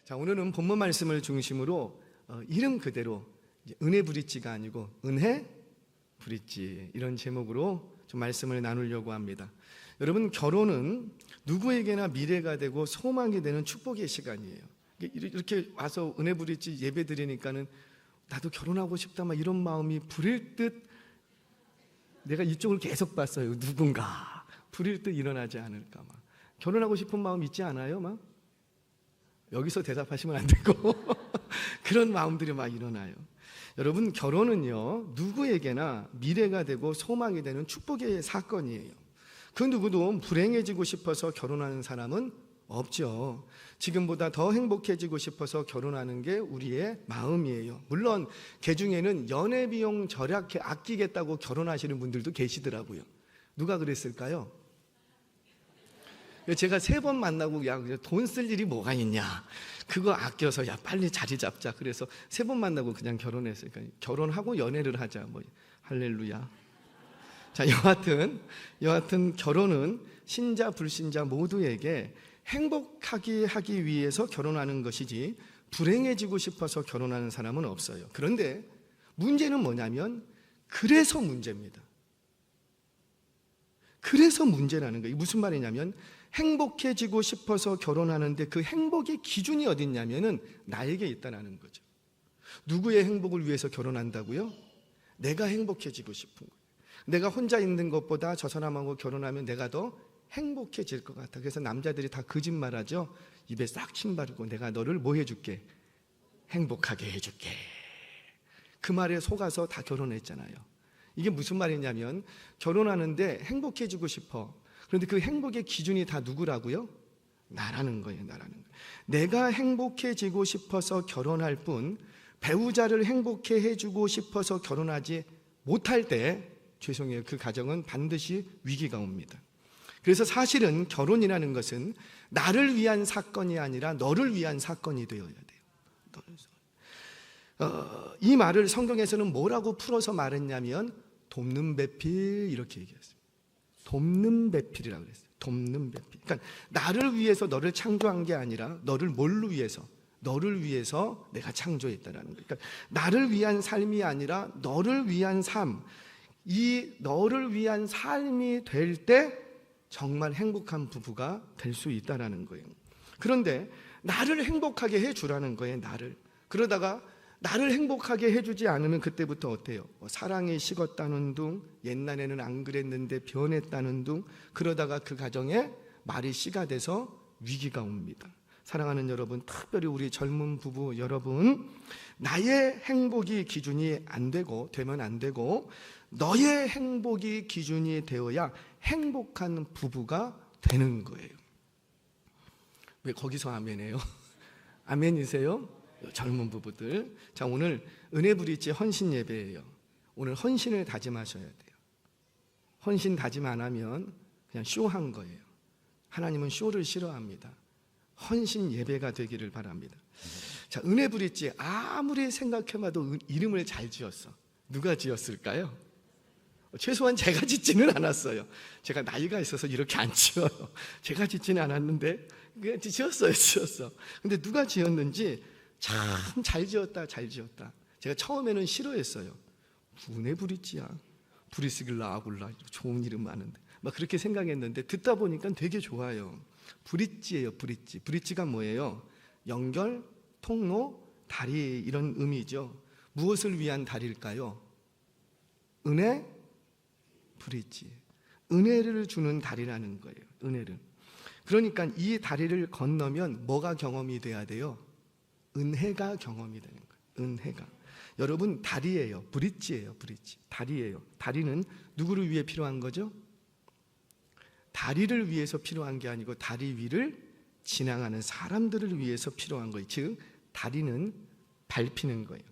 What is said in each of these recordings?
자, 오늘은 본문 말씀을 중심으로 이름 그대로 은혜 브릿지가 아니고 은혜 브릿지, 이런 제목으로 좀 말씀을 나누려고 합니다. 여러분, 결혼은 누구에게나 미래가 되고 소망이 되는 축복의 시간이에요. 이렇게 와서 은혜 브릿지 예배 드리니까는 나도 결혼하고 싶다 막 이런 마음이 부릴 듯, 내가 이쪽을 계속 봤어요. 누군가 부릴 듯 일어나지 않을까. 막 결혼하고 싶은 마음 있지 않아요? 막 여기서 대답하시면 안 되고 그런 마음들이 막 일어나요. 여러분, 결혼은요 누구에게나 미래가 되고 소망이 되는 축복의 사건이에요. 그 누구도 불행해지고 싶어서 결혼하는 사람은 없죠. 지금보다 더 행복해지고 싶어서 결혼하는 게 우리의 마음이에요. 물론 그 중에는 연애 비용 절약해 아끼겠다고 결혼하시는 분들도 계시더라고요. 누가 그랬을까요? 제가 3번 만나고 야, 돈 쓸 일이 뭐가 있냐, 그거 아껴서 야 빨리 자리 잡자, 그래서 3번 만나고 그냥 결혼했으니까 결혼하고 연애를 하자, 뭐 할렐루야. 자, 여하튼 결혼은 신자 불신자 모두에게 행복하게 하기 위해서 결혼하는 것이지 불행해지고 싶어서 결혼하는 사람은 없어요. 그런데 문제는 뭐냐면 그래서 문제입니다. 그래서 문제라는 거예요. 무슨 말이냐면 행복해지고 싶어서 결혼하는데 그 행복의 기준이 어디 있냐면은 나에게 있다는 거죠. 누구의 행복을 위해서 결혼한다고요? 내가 행복해지고 싶은 거예요. 내가 혼자 있는 것보다 저 사람하고 결혼하면 내가 더 행복해질 것 같아. 그래서 남자들이 다 거짓말하죠. 입에 싹 침 바르고 내가 너를 뭐 해줄게? 행복하게 해줄게. 그 말에 속아서 다 결혼했잖아요. 이게 무슨 말이냐면 결혼하는데 행복해지고 싶어. 그런데 그 행복의 기준이 다 누구라고요? 나라는 거예요. 내가 행복해지고 싶어서 결혼할 뿐 배우자를 행복해 해주고 싶어서 결혼하지 못할 때, 죄송해요, 그 가정은 반드시 위기가 옵니다. 그래서 사실은 결혼이라는 것은 나를 위한 사건이 아니라 너를 위한 사건이 되어야 돼요. 이 말을 성경에서는 뭐라고 풀어서 말했냐면 돕는 배필, 이렇게 얘기했어요. 돕는 배필이라고 그랬어요. 돕는 배필. 그러니까 나를 위해서 너를 창조한 게 아니라 너를 뭘로 위해서? 너를 위해서 내가 창조했다라는 거예요. 그러니까 나를 위한 삶이 아니라 너를 위한 삶. 이 너를 위한 삶이 될 때 정말 행복한 부부가 될 수 있다라는 거예요. 그런데 나를 행복하게 해주라는 거예요. 나를. 그러다가 나를 행복하게 해주지 않으면 그때부터 어때요? 사랑이 식었다는 둥, 옛날에는 안 그랬는데 변했다는 둥, 그러다가 그 가정에 말이 씨가 돼서 위기가 옵니다. 사랑하는 여러분, 특별히 우리 젊은 부부 여러분, 나의 행복이 기준이 되면 안 되고 너의 행복이 기준이 되어야 행복한 부부가 되는 거예요. 왜 거기서 아멘해요? 아멘이세요? 젊은 부부들. 자, 오늘 은혜 브릿지 헌신 예배예요. 오늘 헌신을 다짐하셔야 돼요. 헌신 다짐 안 하면 그냥 쇼한 거예요. 하나님은 쇼를 싫어합니다. 헌신 예배가 되기를 바랍니다. 자, 은혜 브릿지 아무리 생각해봐도 이름을 잘 지었어. 누가 지었을까요? 최소한 제가 짓지는 않았어요. 제가 나이가 있어서 이렇게 안 지어요. 제가 짓지는 않았는데 그냥 지었어요. 근데 누가 지었는지 참 잘 지었다. 제가 처음에는 싫어했어요. 은혜 브릿지야, 브리스길라 아굴라, 좋은 이름 많은데 막 그렇게 생각했는데 듣다 보니까 되게 좋아요. 브릿지예요. 브릿지가 뭐예요? 연결, 통로, 다리, 이런 의미죠. 무엇을 위한 다리일까요? 은혜 브릿지, 은혜를 주는 다리라는 거예요. 은혜를. 그러니까 이 다리를 건너면 뭐가 경험이 돼야 돼요? 은혜가 경험이 되는 거예요. 은혜가. 여러분, 다리예요. 브릿지예요. 다리예요. 다리는 누구를 위해 필요한 거죠? 다리를 위해서 필요한 게 아니고 다리 위를 지나가는 사람들을 위해서 필요한 거예요. 즉 다리는 밟히는 거예요.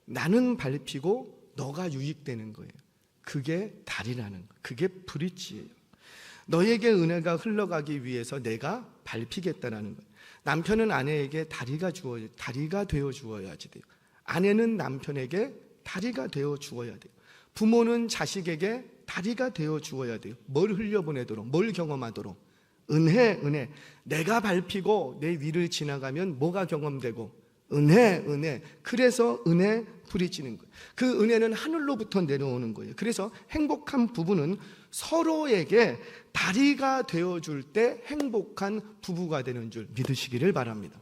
나는 밟히고 너가 유익되는 거예요. 그게 다리라는 거예요. 그게 브릿지예요. 너에게 은혜가 흘러가기 위해서 내가 밟히겠다라는 거예요. 남편은 아내에게 다리가 되어 주어야지 돼요. 아내는 남편에게 다리가 되어 주어야 돼요. 부모는 자식에게 다리가 되어 주어야 돼요. 뭘 흘려보내도록, 뭘 경험하도록? 은혜, 은혜. 내가 밟히고 내 위를 지나가면 뭐가 경험되고? 은혜, 은혜. 그래서 은혜 부리지는 거예요. 그 은혜는 하늘로부터 내려오는 거예요. 그래서 행복한 부부는 서로에게 다리가 되어줄 때 행복한 부부가 되는 줄 믿으시기를 바랍니다.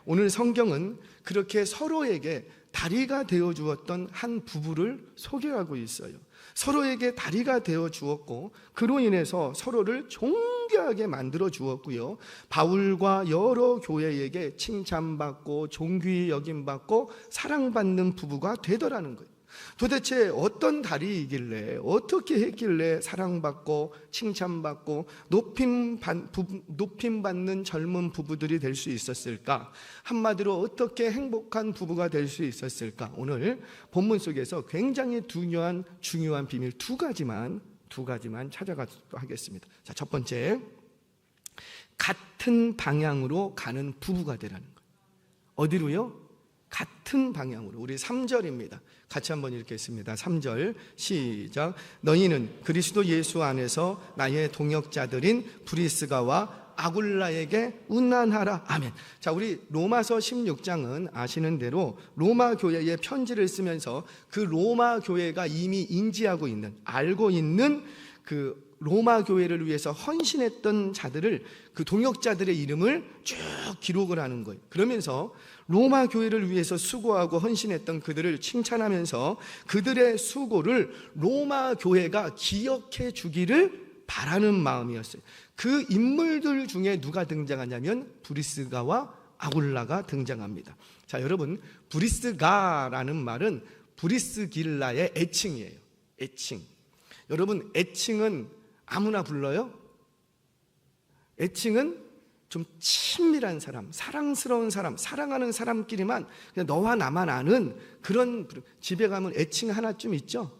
오늘 성경은 그렇게 서로에게 다리가 되어 주었던 한 부부를 소개하고 있어요. 서로에게 다리가 되어 주었고 그로 인해서 서로를 존귀하게 만들어 주었고요. 바울과 여러 교회에게 칭찬받고 존귀 여김받고 사랑받는 부부가 되더라는 거예요. 도대체 어떤 다리이길래, 어떻게 했길래 사랑받고 칭찬받고 높임받는 젊은 부부들이 될 수 있었을까? 한마디로 어떻게 행복한 부부가 될 수 있었을까? 오늘 본문 속에서 굉장히 중요한 비밀 두 가지만 찾아가도록 하겠습니다. 자, 첫 번째, 같은 방향으로 가는 부부가 되라는 거예요. 어디로요? 같은 방향으로. 우리 3절입니다. 같이 한번 읽겠습니다. 3절 시작. 너희는 그리스도 예수 안에서 나의 동역자들인 브리스가와 아굴라에게 운난하라. 아멘. 자, 우리 로마서 16장은 아시는 대로 로마 교회에 편지를 쓰면서 그 로마 교회가 이미 인지하고 있는, 알고 있는 그 로마 교회를 위해서 헌신했던 자들을, 그 동역자들의 이름을 쭉 기록을 하는 거예요. 그러면서 로마 교회를 위해서 수고하고 헌신했던 그들을 칭찬하면서 그들의 수고를 로마 교회가 기억해 주기를 바라는 마음이었어요. 그 인물들 중에 누가 등장하냐면 브리스가와 아굴라가 등장합니다. 자, 여러분, 브리스가라는 말은 브리스길라의 애칭이에요. 애칭. 여러분, 애칭은 아무나 불러요? 애칭은 좀 친밀한 사람, 사랑스러운 사람, 사랑하는 사람끼리만 그냥 너와 나만 아는 그런, 집에 가면 애칭 하나쯤 있죠?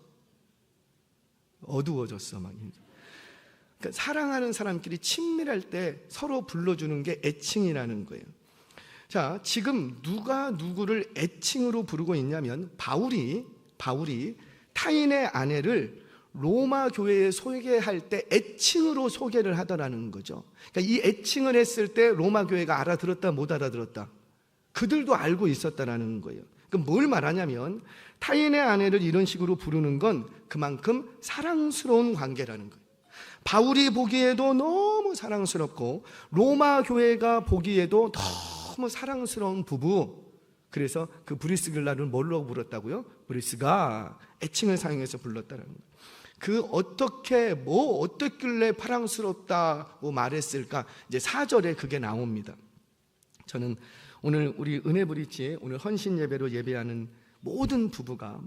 어두워졌어 막. 그러니까 사랑하는 사람끼리 친밀할 때 서로 불러주는 게 애칭이라는 거예요. 자, 지금 누가 누구를 애칭으로 부르고 있냐면 바울이 타인의 아내를 로마 교회에 소개할 때 애칭으로 소개를 하더라는 거죠. 그러니까 이 애칭을 했을 때 로마 교회가 알아들었다 못 알아들었다? 그들도 알고 있었다라는 거예요. 그럼 뭘 말하냐면 타인의 아내를 이런 식으로 부르는 건 그만큼 사랑스러운 관계라는 거예요. 바울이 보기에도 너무 사랑스럽고 로마 교회가 보기에도 너무 사랑스러운 부부. 그래서 그 브리스길라를 뭘로 불렀다고요? 브리스가 애칭을 사용해서 불렀다는 거예요. 그 어떻길래 사랑스럽다고 말했을까? 이제 4절에 그게 나옵니다. 저는 오늘 우리 은혜 브릿지에 오늘 헌신 예배로 예배하는 모든 부부가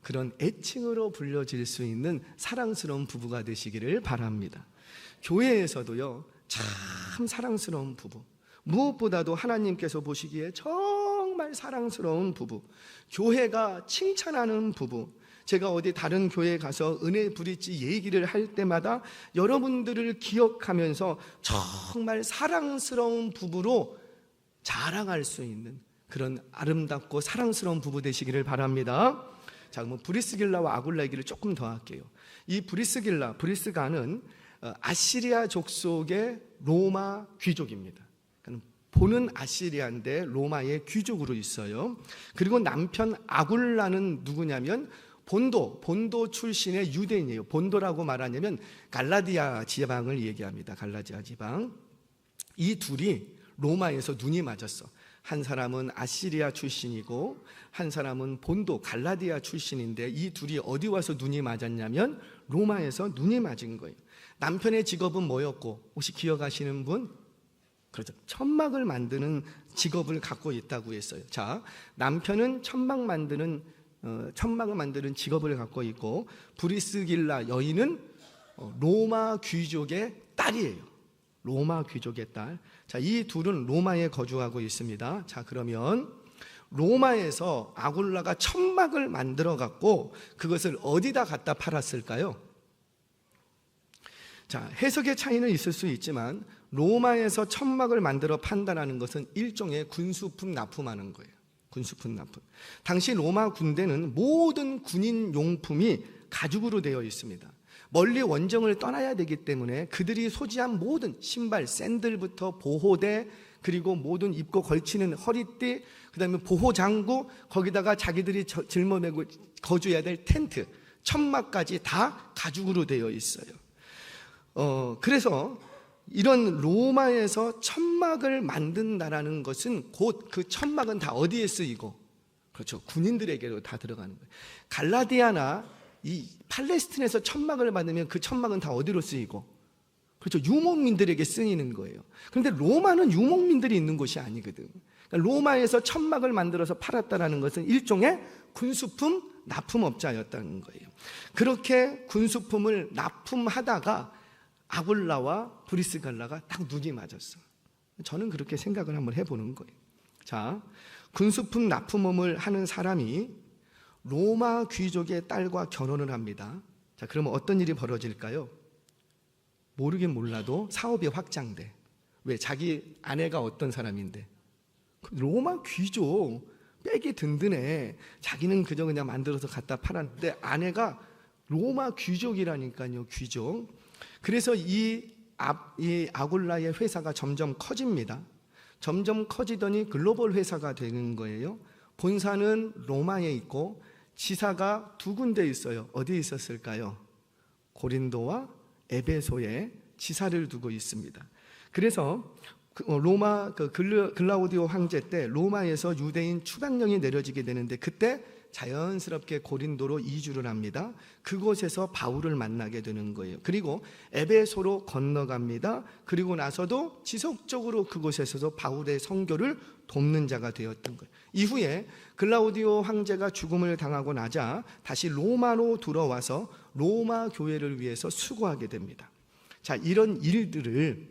그런 애칭으로 불려질 수 있는 사랑스러운 부부가 되시기를 바랍니다. 교회에서도요, 참 사랑스러운 부부, 무엇보다도 하나님께서 보시기에 정말 사랑스러운 부부, 교회가 칭찬하는 부부. 제가 어디 다른 교회에 가서 은혜 브릿지 얘기를 할 때마다 여러분들을 기억하면서 정말 사랑스러운 부부로 자랑할 수 있는 그런 아름답고 사랑스러운 부부 되시기를 바랍니다. 자, 그럼 브리스길라와 아굴라 얘기를 조금 더 할게요. 이 브리스가는 아시리아 족속의 로마 귀족입니다. 보는 아시리아인데 로마의 귀족으로 있어요. 그리고 남편 아굴라는 누구냐면 본도 출신의 유대인이에요. 본도라고 말하냐면 갈라디아 지방을 얘기합니다. 갈라디아 지방. 이 둘이 로마에서 눈이 맞았어. 한 사람은 아시리아 출신이고 한 사람은 본도 갈라디아 출신인데 이 둘이 어디 와서 눈이 맞았냐면 로마에서 눈이 맞은 거예요. 남편의 직업은 뭐였고 혹시 기억하시는 분? 그렇죠. 천막을 만드는 직업을 갖고 있다고 했어요. 자, 남편은 천막을 만드는 직업을 갖고 있고 브리스길라 여인은 로마 귀족의 딸이에요. 로마 귀족의 딸. 자, 이 둘은 로마에 거주하고 있습니다. 자, 그러면 로마에서 아굴라가 천막을 만들어 갖고 그것을 어디다 갖다 팔았을까요? 자, 해석의 차이는 있을 수 있지만 로마에서 천막을 만들어 판다라는 것은 일종의 군수품 납품하는 거예요. 군수품 납품. 당시 로마 군대는 모든 군인 용품이 가죽으로 되어 있습니다. 멀리 원정을 떠나야 되기 때문에 그들이 소지한 모든 신발, 샌들부터 보호대, 그리고 모든 입고 걸치는 허리띠, 그 다음에 보호장구, 거기다가 자기들이 짊어매고 거주해야 될 텐트, 천막까지 다 가죽으로 되어 있어요. 그래서 이런 로마에서 천막을 만든다라는 것은 곧 그 천막은 다 어디에 쓰이고, 그렇죠, 군인들에게도 다 들어가는 거예요. 갈라디아나 이 팔레스틴에서 천막을 만들면 그 천막은 다 어디로 쓰이고, 그렇죠, 유목민들에게 쓰이는 거예요. 그런데 로마는 유목민들이 있는 곳이 아니거든. 그러니까 로마에서 천막을 만들어서 팔았다라는 것은 일종의 군수품 납품업자였다는 거예요. 그렇게 군수품을 납품하다가 아굴라와 브리스갈라가 딱 눈이 맞았어. 저는 그렇게 생각을 한번 해보는 거예요. 자, 군수품 납품업을 하는 사람이 로마 귀족의 딸과 결혼을 합니다. 자, 그러면 어떤 일이 벌어질까요? 모르긴 몰라도 사업이 확장돼. 왜? 자기 아내가 어떤 사람인데? 로마 귀족, 백이 든든해. 자기는 그저 그냥 만들어서 갖다 팔았는데 아내가 로마 귀족이라니까요, 귀족. 그래서 이 아굴라의 회사가 점점 커집니다. 점점 커지더니 글로벌 회사가 되는 거예요. 본사는 로마에 있고 지사가 두 군데 있어요. 어디에 있었을까요? 고린도와 에베소에 지사를 두고 있습니다. 그래서 로마 글라우디오 황제 때 로마에서 유대인 추방령이 내려지게 되는데 그때 자연스럽게 고린도로 이주를 합니다. 그곳에서 바울을 만나게 되는 거예요. 그리고 에베소로 건너갑니다. 그리고 나서도 지속적으로 그곳에서도 바울의 선교를 돕는 자가 되었던 거예요. 이후에 글라우디오 황제가 죽음을 당하고 나자 다시 로마로 들어와서 로마 교회를 위해서 수고하게 됩니다. 자, 이런 일들을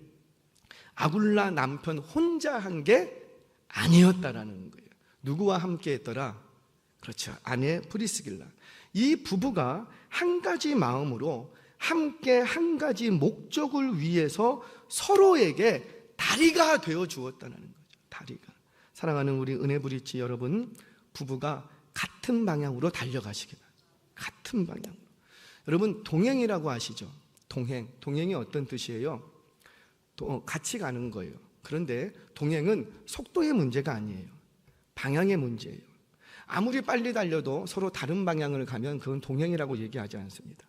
아굴라 남편 혼자 한 게 아니었다라는 거예요. 누구와 함께 했더라? 그렇죠, 아내 프리스길라. 이 부부가 한 가지 마음으로 함께 한 가지 목적을 위해서 서로에게 다리가 되어 주었다는 거죠. 다리가. 사랑하는 우리 은혜브릿지 여러분, 부부가 같은 방향으로 달려가시기 바랍니다. 같은 방향으로. 여러분, 동행이라고 아시죠? 동행이 어떤 뜻이에요? 같이 가는 거예요. 그런데 동행은 속도의 문제가 아니에요. 방향의 문제예요. 아무리 빨리 달려도 서로 다른 방향을 가면 그건 동행이라고 얘기하지 않습니다.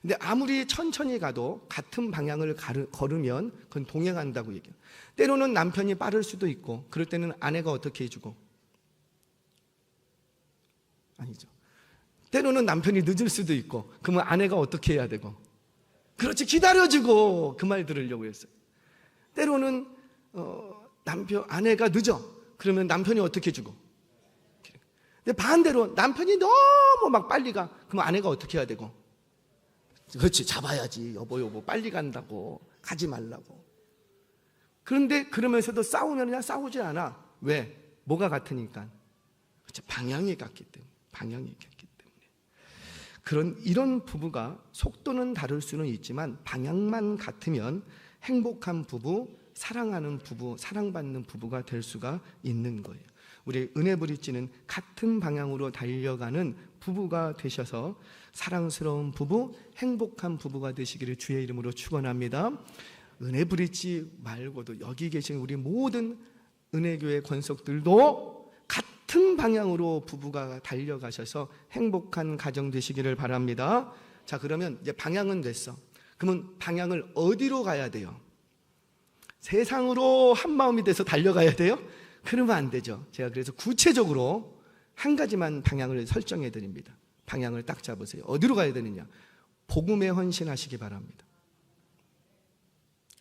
근데 아무리 천천히 가도 같은 방향을 걸으면 그건 동행한다고 얘기해요. 때로는 남편이 빠를 수도 있고, 그럴 때는 아내가 어떻게 해주고, 아니죠, 때로는 남편이 늦을 수도 있고, 그러면 아내가 어떻게 해야 되고, 그렇지, 기다려주고. 그 말 들으려고 했어요. 때로는 아내가 늦어. 그러면 남편이 어떻게 해주고. 근데 반대로 남편이 너무 막 빨리 가. 그럼 아내가 어떻게 해야 되고. 그렇지, 잡아야지. 여보 빨리 간다고, 가지 말라고. 그런데 그러면서도 싸우면 그냥 싸우지 않아. 왜? 뭐가 같으니까. 그렇죠, 방향이 같기 때문에. 이런 부부가 속도는 다를 수는 있지만 방향만 같으면 행복한 부부, 사랑하는 부부, 사랑받는 부부가 될 수가 있는 거예요. 우리 은혜브릿지는 같은 방향으로 달려가는 부부가 되셔서 사랑스러운 부부, 행복한 부부가 되시기를 주의 이름으로 축원합니다. 은혜브릿지 말고도 여기 계신 우리 모든 은혜교회 권속들도 같은 방향으로 부부가 달려가셔서 행복한 가정 되시기를 바랍니다. 자, 그러면 이제 방향은 됐어. 그러면 방향을 어디로 가야 돼요? 세상으로 한 마음이 돼서 달려가야 돼요? 그러면 안 되죠. 제가 그래서 구체적으로 한 가지만 방향을 설정해 드립니다. 방향을 딱 잡으세요. 어디로 가야 되느냐? 복음에 헌신하시기 바랍니다.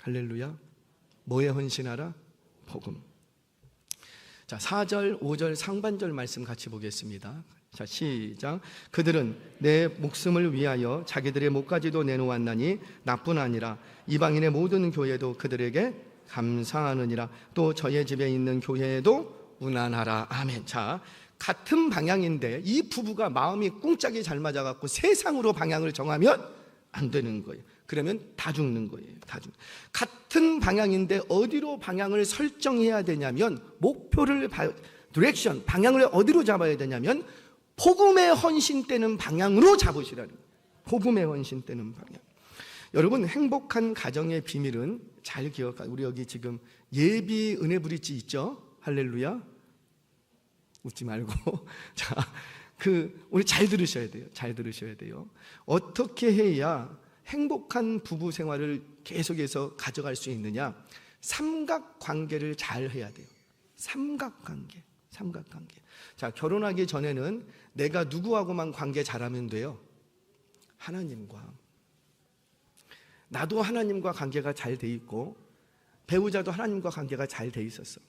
할렐루야. 뭐에 헌신하라? 복음. 자, 4절, 5절 상반절 말씀 같이 보겠습니다. 자, 시작. 그들은 내 목숨을 위하여 자기들의 목까지도 내놓았나니 나뿐 아니라 이방인의 모든 교회도 그들에게 감사하느니라. 또 저의 집에 있는 교회에도 운안하라. 아멘. 자, 같은 방향인데 이 부부가 마음이 꿍짝이 잘 맞아갖고 세상으로 방향을 정하면 안 되는 거예요. 그러면 다 죽는 거예요. 같은 방향인데 어디로 방향을 설정해야 되냐면 목표를 디렉션, 방향을 어디로 잡아야 되냐면 복음에 헌신되는 방향으로 잡으시라는 거예요. 복음의 헌신되는 방향. 여러분, 행복한 가정의 비밀은 잘 기억하. 우리 여기 지금 예비 은혜 브릿지 있죠? 할렐루야. 웃지 말고. 자, 우리 잘 들으셔야 돼요. 잘 들으셔야 돼요. 어떻게 해야 행복한 부부 생활을 계속해서 가져갈 수 있느냐? 삼각관계를 잘 해야 돼요. 삼각관계. 자, 결혼하기 전에는 내가 누구하고만 관계 잘하면 돼요? 하나님과. 나도 하나님과 관계가 잘 돼 있고 배우자도 하나님과 관계가 잘 돼 있었어.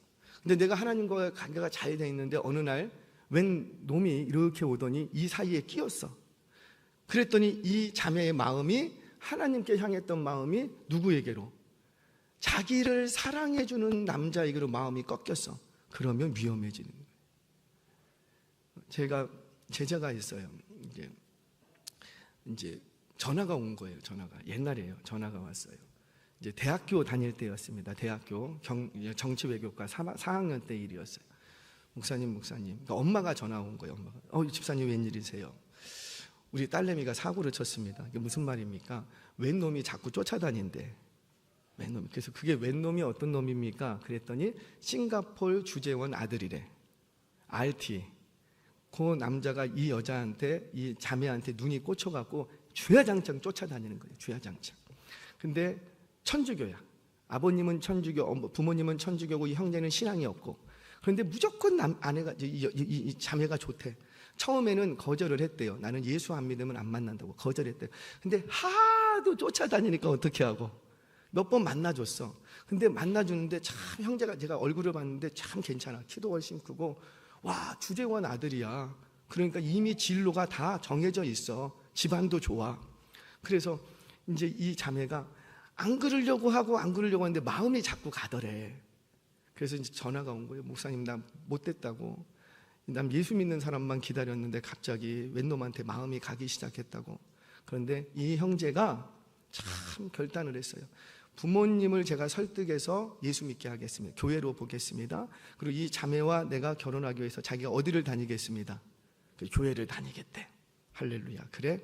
근데 내가 하나님과 관계가 잘 돼 있는데 어느 날 웬 놈이 이렇게 오더니 이 사이에 끼었어. 그랬더니 이 자매의 마음이, 하나님께 향했던 마음이 누구에게로? 자기를 사랑해주는 남자에게로 마음이 꺾였어. 그러면 위험해지는 거예요. 제가 제자가 있어요. 이제 전화가 온 거예요. 전화가 옛날에요. 전화가 왔어요. 이제 대학교 다닐 때였습니다. 대학교 정치외교과 4학년 때 일이었어요. 목사님. 그러니까 엄마가 전화 온 거예요. 엄마가. 집사님 웬일이세요? 우리 딸내미가 사고를 쳤습니다. 이게 무슨 말입니까? 웬 놈이 자꾸 쫓아다닌대. 웬 놈이. 그래서 그게 웬 놈이 어떤 놈입니까? 그랬더니 싱가포르 주재원 아들이래. RT. 그 남자가 이 여자한테, 이 자매한테 눈이 꽂혀갖고 주야장창 쫓아다니는 거예요. 주야장창. 근데 천주교야. 아버님은 천주교, 부모님은 천주교고 이 형제는 신앙이 없고. 그런데 무조건 아내가, 이 자매가 좋대. 처음에는 거절을 했대요. 나는 예수 안 믿으면 안 만난다고 거절했대요. 근데 하도 쫓아다니니까 어떻게 하고 몇 번 만나줬어. 근데 만나주는데 참 형제가, 제가 얼굴을 봤는데 참 괜찮아. 키도 훨씬 크고, 와, 주재원 아들이야. 그러니까 이미 진로가 다 정해져 있어. 집안도 좋아. 그래서 이제 이 자매가 안 그러려고 하는데 마음이 자꾸 가더래. 그래서 이제 전화가 온 거예요. 목사님, 나 못됐다고. 난 예수 믿는 사람만 기다렸는데 갑자기 웬 놈한테 마음이 가기 시작했다고. 그런데 이 형제가 참 결단을 했어요. 부모님을 제가 설득해서 예수 믿게 하겠습니다. 교회로 보겠습니다. 그리고 이 자매와 내가 결혼하기 위해서 자기가 어디를 다니겠습니다. 교회를 다니겠대. 할렐루야. 그래?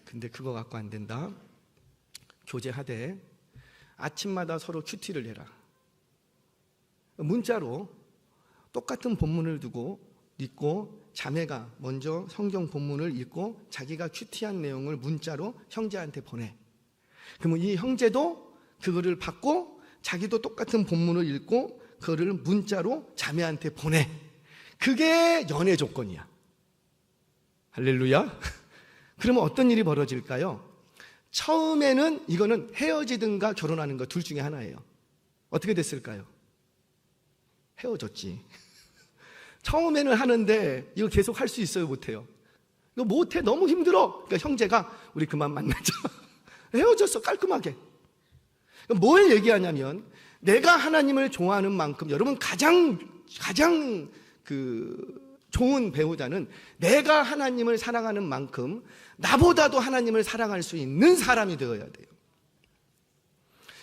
근데 그거 갖고 안 된다. 교제하되 아침마다 서로 큐티를 해라. 문자로 똑같은 본문을 두고 읽고, 자매가 먼저 성경 본문을 읽고 자기가 큐티한 내용을 문자로 형제한테 보내. 그러면 이 형제도 그거를 받고 자기도 똑같은 본문을 읽고 그거를 문자로 자매한테 보내. 그게 연애 조건이야. 할렐루야. 그러면 어떤 일이 벌어질까요? 처음에는 이거는 헤어지든가 결혼하는 거 둘 중에 하나예요. 어떻게 됐을까요? 헤어졌지. 처음에는 하는데 이거 계속 할 수 있어요, 못해요? 이거 못해, 너무 힘들어. 그러니까 형제가 우리 그만 만나자. 헤어졌어, 깔끔하게. 뭘 얘기하냐면, 내가 하나님을 좋아하는 만큼, 여러분 가장 좋은 배우자는 내가 하나님을 사랑하는 만큼 나보다도 하나님을 사랑할 수 있는 사람이 되어야 돼요.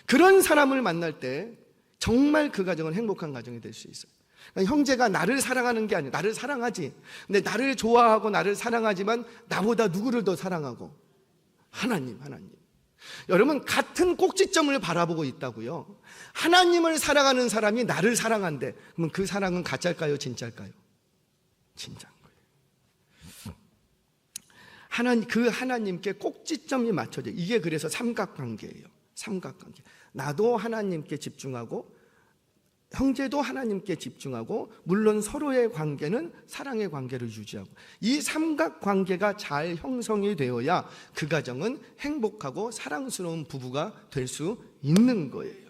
그런 사람을 만날 때 정말 그 가정은 행복한 가정이 될 수 있어요. 그러니까 형제가 나를 사랑하는 게 아니에요. 나를 사랑하지. 근데 나를 좋아하고 나를 사랑하지만 나보다 누구를 더 사랑하고? 하나님. 여러분, 같은 꼭지점을 바라보고 있다고요. 하나님을 사랑하는 사람이 나를 사랑한대. 그러면 그 사랑은 가짜일까요, 진짜일까요? 진짜인 거예요. 그 하나님께 꼭지점이 맞춰져. 이게 그래서 삼각관계예요. 삼각관계. 나도 하나님께 집중하고 형제도 하나님께 집중하고, 물론 서로의 관계는 사랑의 관계를 유지하고, 이 삼각관계가 잘 형성이 되어야 그 가정은 행복하고 사랑스러운 부부가 될 수 있는 거예요.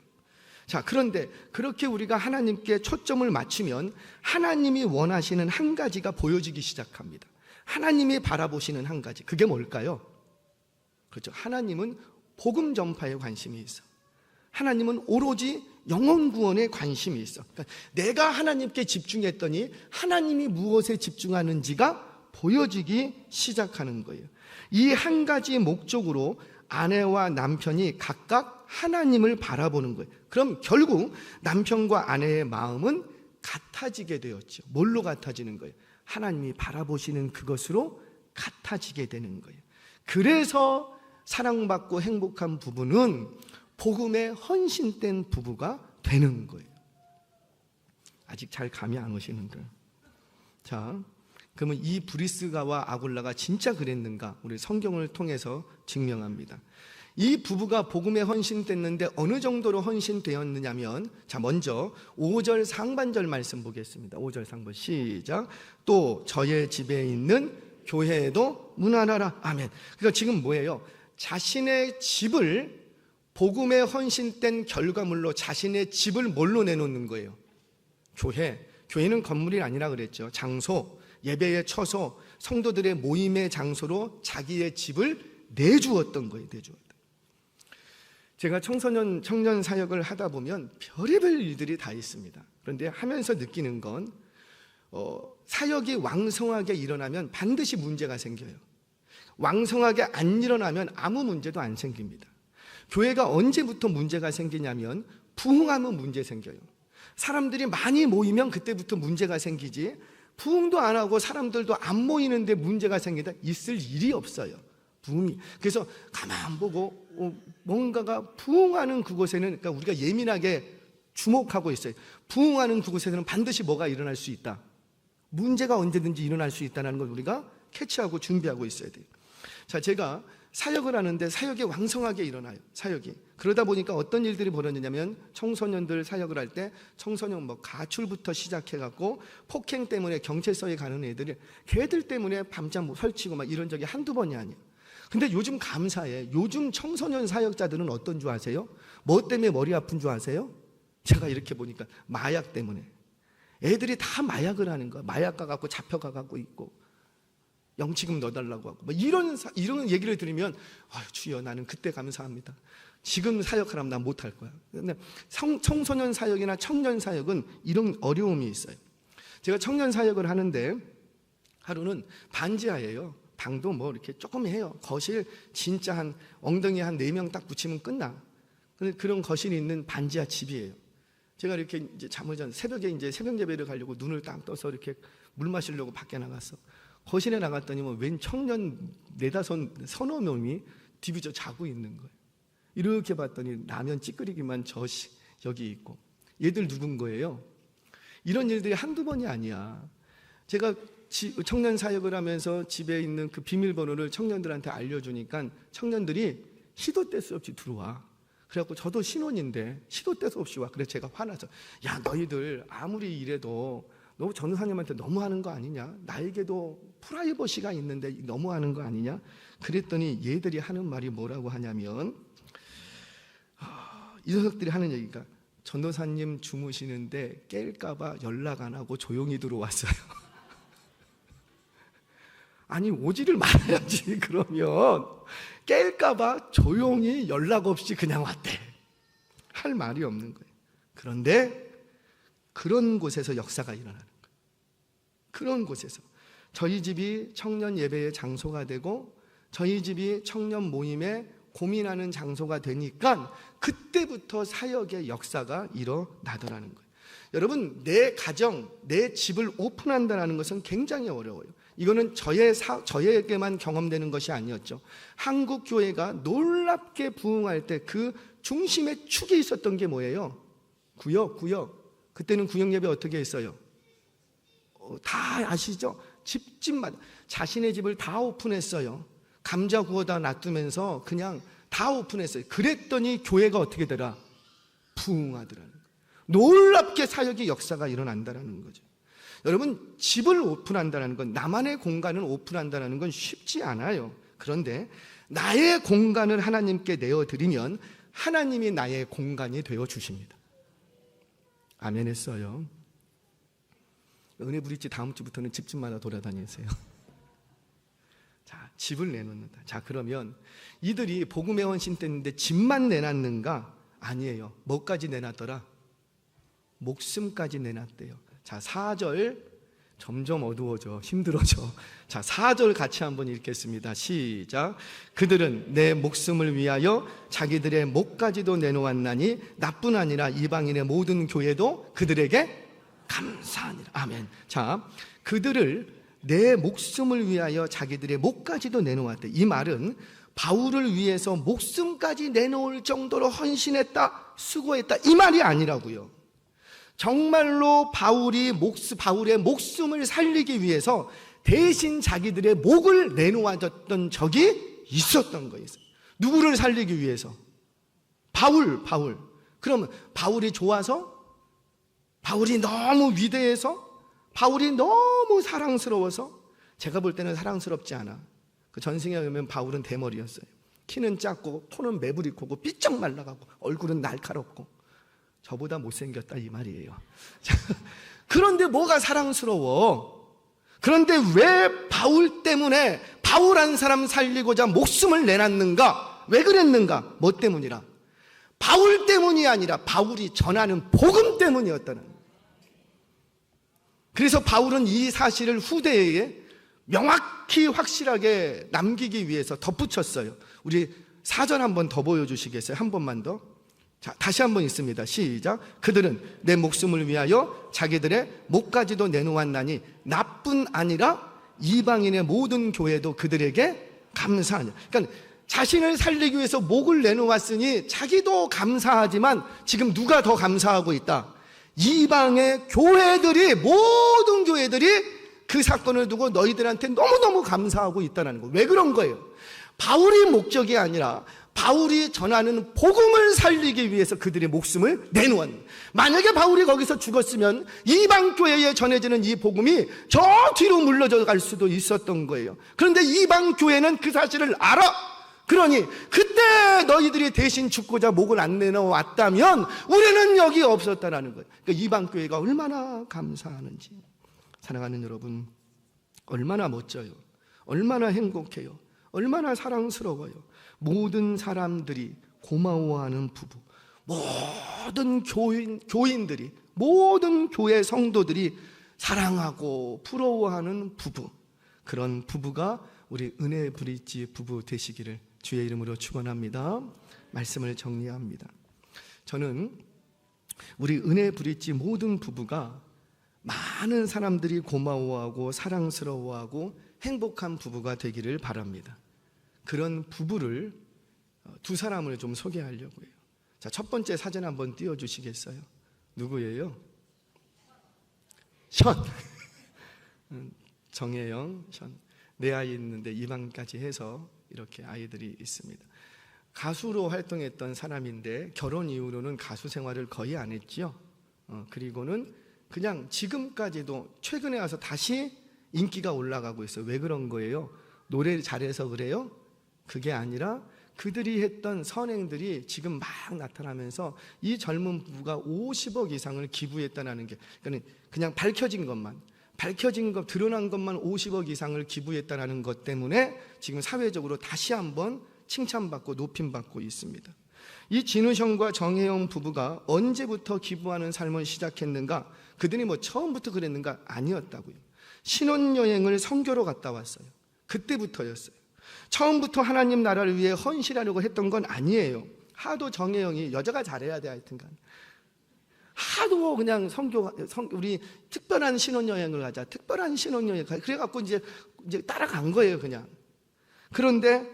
자, 그런데 그렇게 우리가 하나님께 초점을 맞추면 하나님이 원하시는 한 가지가 보여지기 시작합니다. 하나님이 바라보시는 한 가지. 그게 뭘까요? 그렇죠. 하나님은 복음 전파에 관심이 있어. 하나님은 오로지 영혼 구원에 관심이 있어. 그러니까 내가 하나님께 집중했더니 하나님이 무엇에 집중하는지가 보여지기 시작하는 거예요. 이 한 가지 목적으로 아내와 남편이 각각 하나님을 바라보는 거예요. 그럼 결국 남편과 아내의 마음은 같아지게 되었죠. 뭘로 같아지는 거예요? 하나님이 바라보시는 그것으로 같아지게 되는 거예요. 그래서 사랑받고 행복한 부부는 복음에 헌신된 부부가 되는 거예요. 아직 잘 감이 안 오시는데. 자, 그러면 이 브리스가와 아굴라가 진짜 그랬는가? 우리 성경을 통해서 증명합니다. 이 부부가 복음에 헌신됐는데 어느 정도로 헌신되었느냐면, 자, 먼저 5절 상반절 말씀 보겠습니다. 5절 상반 시작. 또 저의 집에 있는 교회에도 문안하라. 아멘. 그러니까 지금 뭐예요? 자신의 집을 복음에 헌신된 결과물로 자신의 집을 뭘로 내놓는 거예요? 교회. 교회는 건물이 아니라 그랬죠. 장소, 예배의 처소, 성도들의 모임의 장소로 자기의 집을 내주었던 거예요. 내주었던. 제가 청년 사역을 하다 보면 별의별 일들이 다 있습니다. 그런데 하면서 느끼는 건 사역이 왕성하게 일어나면 반드시 문제가 생겨요. 왕성하게 안 일어나면 아무 문제도 안 생깁니다. 교회가 언제부터 문제가 생기냐면 부흥하면 문제 생겨요. 사람들이 많이 모이면 그때부터 문제가 생기지, 부흥도 안 하고 사람들도 안 모이는데 문제가 생기다 있을 일이 없어요. 부흥이. 그래서 가만 보고 뭔가가 부흥하는 그곳에는, 그러니까 우리가 예민하게 주목하고 있어요. 부흥하는 그곳에는 반드시 뭐가 일어날 수 있다. 문제가 언제든지 일어날 수 있다는 걸 우리가 캐치하고 준비하고 있어야 돼요. 자, 제가 사역을 하는데 사역이 왕성하게 일어나요. 사역이. 그러다 보니까 어떤 일들이 벌어지냐면, 청소년들 사역을 할 때 청소년 가출부터 시작해갖고 폭행 때문에 경찰서에 가는 애들이 걔들 때문에 밤잠 설치고 막 이런 적이 한두 번이 아니에요. 근데 요즘 감사해. 요즘 청소년 사역자들은 어떤 줄 아세요? 뭐 때문에 머리 아픈 줄 아세요? 제가 이렇게 보니까 마약 때문에. 애들이 다 마약을 하는 거야. 마약 가갖고 잡혀가갖고 있고, 영치금 넣어달라고 하고, 이런 얘기를 들으면, 아유, 주여, 나는 그때 감사합니다. 지금 사역하라면 난 못할 거야. 근데 청소년 사역이나 청년 사역은 이런 어려움이 있어요. 제가 청년 사역을 하는데 하루는 반지하예요. 방도 이렇게 조금 해요. 거실 진짜 한 엉덩이 한 4명 딱 붙이면 끝나. 근데 그런 거실이 있는 반지하 집이에요. 제가 이렇게 이제 잠을 잔 새벽에 이제 새벽 예배를 가려고 눈을 딱 떠서 이렇게 물 마시려고 밖에 나갔어. 거실에 나갔더니 웬 청년 4-5 서너 명이 디비져 자고 있는 거예요. 이렇게 봤더니 라면 찌끄리기만 여기 있고. 얘들 누군 거예요? 이런 일들이 한두 번이 아니야. 제가 청년 사역을 하면서 집에 있는 그 비밀번호를 청년들한테 알려주니까 청년들이 시도 때 수 없이 들어와. 그래갖고 저도 신혼인데 시도 때 수 없이 와. 그래서 제가 화나서, 야, 너희들 아무리 이래도 너 전도사님한테 너무하는 거 아니냐? 나에게도 프라이버시가 있는데 너무하는 거 아니냐? 그랬더니 얘들이 하는 말이 뭐라고 하냐면, 이 녀석들이 하는 얘기가, 전도사님 주무시는데 깰까봐 연락 안 하고 조용히 들어왔어요. 아니, 오지를 말아야지. 그러면 깰까봐 조용히 연락 없이 그냥 왔대. 할 말이 없는 거예요. 그런데 그런 곳에서 역사가 일어나는 거예요. 그런 곳에서 저희 집이 청년 예배의 장소가 되고 저희 집이 청년 모임에 고민하는 장소가 되니까 그때부터 사역의 역사가 일어나더라는 거예요. 여러분, 내 가정, 내 집을 오픈한다는 것은 굉장히 어려워요. 이거는 저에게만 경험되는 것이 아니었죠. 한국 교회가 놀랍게 부흥할 때 그 중심에 축이 있었던 게 뭐예요? 구역. 그때는 구역 예배 어떻게 했어요? 다 아시죠? 집집마다 자신의 집을 다 오픈했어요. 감자 구워다 놔두면서 그냥 다 오픈했어요. 그랬더니 교회가 어떻게 되라? 부흥하더라는 거예요. 놀랍게 사역의 역사가 일어난다는 거죠. 여러분, 집을 오픈한다는 건, 나만의 공간을 오픈한다는 건 쉽지 않아요. 그런데 나의 공간을 하나님께 내어드리면 하나님이 나의 공간이 되어 주십니다. 아멘 했어요. 은혜 브릿지 다음 주부터는 집집마다 돌아다니세요. 자, 집을 내놓는다. 자, 그러면 이들이 복음에 헌신됐는데 집만 내놨는가? 아니에요. 뭐까지 내놨더라? 목숨까지 내놨대요. 자, 4절 점점 어두워져, 힘들어져. 자, 4절 같이 한번 읽겠습니다. 시작. 그들은 내 목숨을 위하여 자기들의 목까지도 내놓았나니 나뿐 아니라 이방인의 모든 교회도 그들에게 감사하니라. 아멘. 자, 그들을 내 목숨을 위하여 자기들의 목까지도 내놓았대. 이 말은 바울을 위해서 목숨까지 내놓을 정도로 헌신했다, 수고했다, 이 말이 아니라고요. 정말로 바울의 목숨을 살리기 위해서 대신 자기들의 목을 내놓아줬던 적이 있었던 거예요. 누구를 살리기 위해서? 바울. 그러면 바울이 좋아서? 바울이 너무 위대해서? 바울이 너무 사랑스러워서? 제가 볼 때는 사랑스럽지 않아. 그 전승에 의하면 바울은 대머리였어요. 키는 작고 코는 매부리코고 삐쩍 말라가고 얼굴은 날카롭고 저보다 못생겼다 이 말이에요. 그런데 뭐가 사랑스러워? 그런데 왜 바울 때문에 바울 한 사람 살리고자 목숨을 내놨는가? 왜 그랬는가? 뭐 때문이라? 바울 때문이 아니라 바울이 전하는 복음 때문이었다는 거예요. 그래서 바울은 이 사실을 후대에 명확히 확실하게 남기기 위해서 덧붙였어요. 우리 사전 한번 더 보여주시겠어요? 한 번만 더. 자, 다시 한번 있습니다. 시작. 그들은 내 목숨을 위하여 자기들의 목까지도 내놓았나니 나뿐 아니라 이방인의 모든 교회도 그들에게 감사하냐. 그러니까 자신을 살리기 위해서 목을 내놓았으니 자기도 감사하지만 지금 누가 더 감사하고 있다? 이방의 교회들이, 모든 교회들이 그 사건을 두고 너희들한테 너무너무 감사하고 있다는 거예요. 왜 그런 거예요? 바울이 목적이 아니라 바울이 전하는 복음을 살리기 위해서 그들의 목숨을 내놓은 거예요. 만약에 바울이 거기서 죽었으면 이방 교회에 전해지는 이 복음이 저 뒤로 물러져 갈 수도 있었던 거예요. 그런데 이방 교회는 그 사실을 알아. 그러니 그때 너희들이 대신 죽고자 목을 안 내놓았다면 우리는 여기 없었다라는 거예요. 그러니까 이방 교회가 얼마나 감사하는지. 사랑하는 여러분, 얼마나 멋져요. 얼마나 행복해요. 얼마나 사랑스러워요. 모든 사람들이 고마워하는 부부, 모든 교인들이, 모든 교회 성도들이 사랑하고 부러워하는 부부, 그런 부부가 우리 은혜 브릿지 부부 되시기를 주의 이름으로 축원합니다. 말씀을 정리합니다. 저는 우리 은혜 브릿지 모든 부부가 많은 사람들이 고마워하고 사랑스러워하고 행복한 부부가 되기를 바랍니다. 그런 부부를 두 사람을 좀 소개하려고 해요. 자, 첫 번째 사진 한번 띄워주시겠어요? 누구예요? 션. 정혜영, 션. 네 아이 있는데 입양까지 해서 이렇게 아이들이 있습니다. 가수로 활동했던 사람인데 결혼 이후로는 가수 생활을 거의 안 했죠. 그리고는 그냥 지금까지도 최근에 와서 다시 인기가 올라가고 있어요. 왜 그런 거예요? 노래 잘해서 그래요? 그게 아니라 그들이 했던 선행들이 지금 막 나타나면서 이 젊은 부부가 50억 이상을 기부했다는 게, 그냥 밝혀진 것만, 드러난 것만 50억 이상을 기부했다는 것 때문에 지금 사회적으로 다시 한번 칭찬받고 높임받고 있습니다. 이 진우형과 정혜영 부부가 언제부터 기부하는 삶을 시작했는가? 그들이 처음부터 그랬는가? 아니었다고요. 신혼여행을 선교로 갔다 왔어요. 그때부터였어요. 처음부터 하나님 나라를 위해 헌신하려고 했던 건 아니에요. 하도 정혜영이 여자가 잘해야 돼, 하여튼간 하도 그냥 우리 특별한 신혼여행을 가자, 특별한 신혼여행 가자, 그래갖고 이제 따라간 거예요, 그냥. 그런데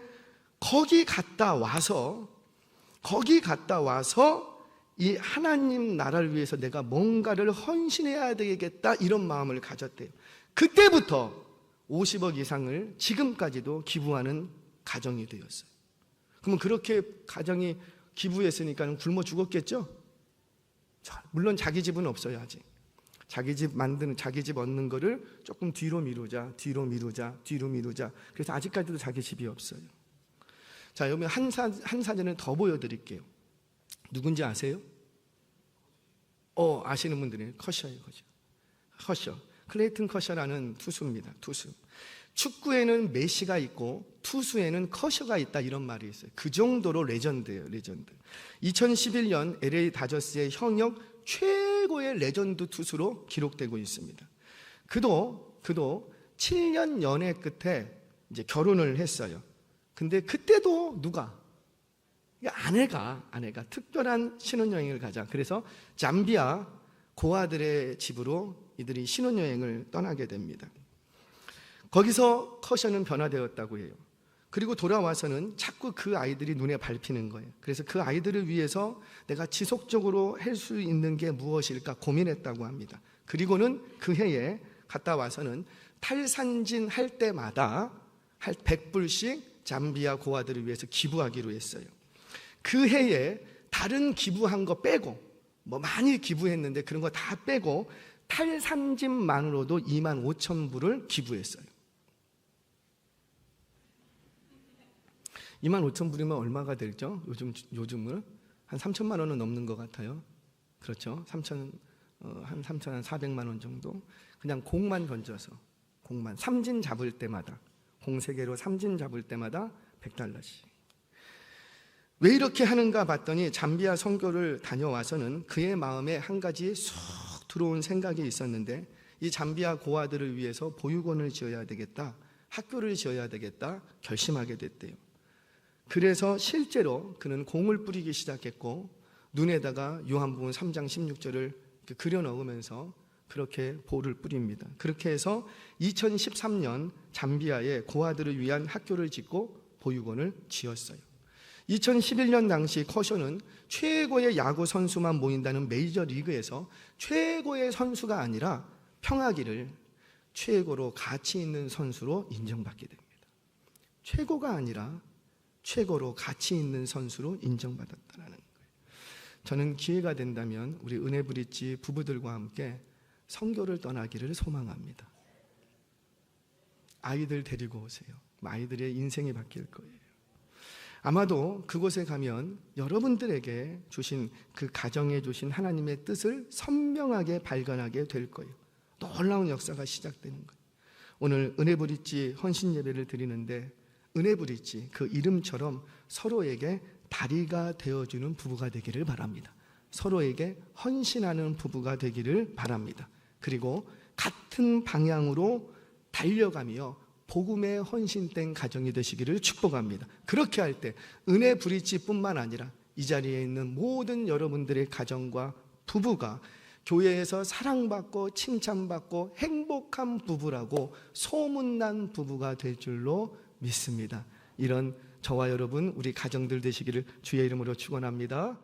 거기 갔다 와서 이 하나님 나라를 위해서 내가 뭔가를 헌신해야 되겠다, 이런 마음을 가졌대요. 그때부터 50억 이상을 지금까지도 기부하는 가정이 되었어요. 그러면 그렇게 가정이 기부했으니까 굶어 죽었겠죠? 물론 자기 집은 없어요, 아직. 자기 집 얻는 거를 조금 뒤로 미루자. 그래서 아직까지도 자기 집이 없어요. 자, 여러분 한 사진을 더 보여드릴게요. 누군지 아세요? 아시는 분들이 커셔예요, 커셔. 클레이튼 커셔라는 투수입니다. 투수. 축구에는 메시가 있고 투수에는 커셔가 있다, 이런 말이 있어요. 그 정도로 레전드예요, 레전드. 2011년 LA 다저스의 현역 최고의 레전드 투수로 기록되고 있습니다. 그도 7년 연애 끝에 이제 결혼을 했어요. 근데 그때도 아내가 특별한 신혼여행을 가자. 그래서 잠비아 고아들의 집으로 이들이 신혼여행을 떠나게 됩니다. 거기서 커션은 변화되었다고 해요. 그리고 돌아와서는 자꾸 그 아이들이 눈에 밟히는 거예요. 그래서 그 아이들을 위해서 내가 지속적으로 할 수 있는 게 무엇일까 고민했다고 합니다. 그리고는 그 해에 갔다 와서는 탈산진 할 때마다 100불씩 잠비아 고아들을 위해서 기부하기로 했어요. 그 해에 다른 기부한 거 빼고, 많이 기부했는데 그런 거 다 빼고 탈산진만으로도 25,000불을 기부했어요. 25,000불이면 얼마가 되죠? 요즘은 한 3천만 원은 넘는 것 같아요. 그렇죠? 한 3,400만 원 정도. 그냥 공만 던져서, 공만 삼진 잡을 때마다, 공 3개로 삼진 잡을 때마다 $100씩. 왜 이렇게 하는가 봤더니 잠비아 선교를 다녀와서는 그의 마음에 한 가지 쑥 들어온 생각이 있었는데, 이 잠비아 고아들을 위해서 보육원을 지어야 되겠다, 학교를 지어야 되겠다 결심하게 됐대요. 그래서 실제로 그는 공을 뿌리기 시작했고, 눈에다가 요한복음 3장 16절을 그려 넣으면서 그렇게 볼을 뿌립니다. 그렇게 해서 2013년 잠비아에 고아들을 위한 학교를 짓고 보육원을 지었어요. 2011년 당시 커션은 최고의 야구 선수만 모인다는 메이저리그에서 최고의 선수가 아니라 평하기를 최고로 가치 있는 선수로 인정받게 됩니다. 최고가 아니라 최고로 가치 있는 선수로 인정받았다는 거예요. 저는 기회가 된다면 우리 은혜브릿지 부부들과 함께 선교를 떠나기를 소망합니다. 아이들 데리고 오세요. 아이들의 인생이 바뀔 거예요. 아마도 그곳에 가면 여러분들에게 주신 그 가정에 주신 하나님의 뜻을 선명하게 발견하게 될 거예요. 놀라운 역사가 시작되는 거예요. 오늘 은혜브릿지 헌신 예배를 드리는데, 은혜브릿지 그 이름처럼 서로에게 다리가 되어주는 부부가 되기를 바랍니다. 서로에게 헌신하는 부부가 되기를 바랍니다. 그리고 같은 방향으로 달려가며 복음에 헌신된 가정이 되시기를 축복합니다. 그렇게 할 때 은혜브릿지뿐만 아니라 이 자리에 있는 모든 여러분들의 가정과 부부가 교회에서 사랑받고 칭찬받고 행복한 부부라고 소문난 부부가 될 줄로 믿습니다. 이런 저와 여러분, 우리 가정들 되시기를 주의 이름으로 축원합니다.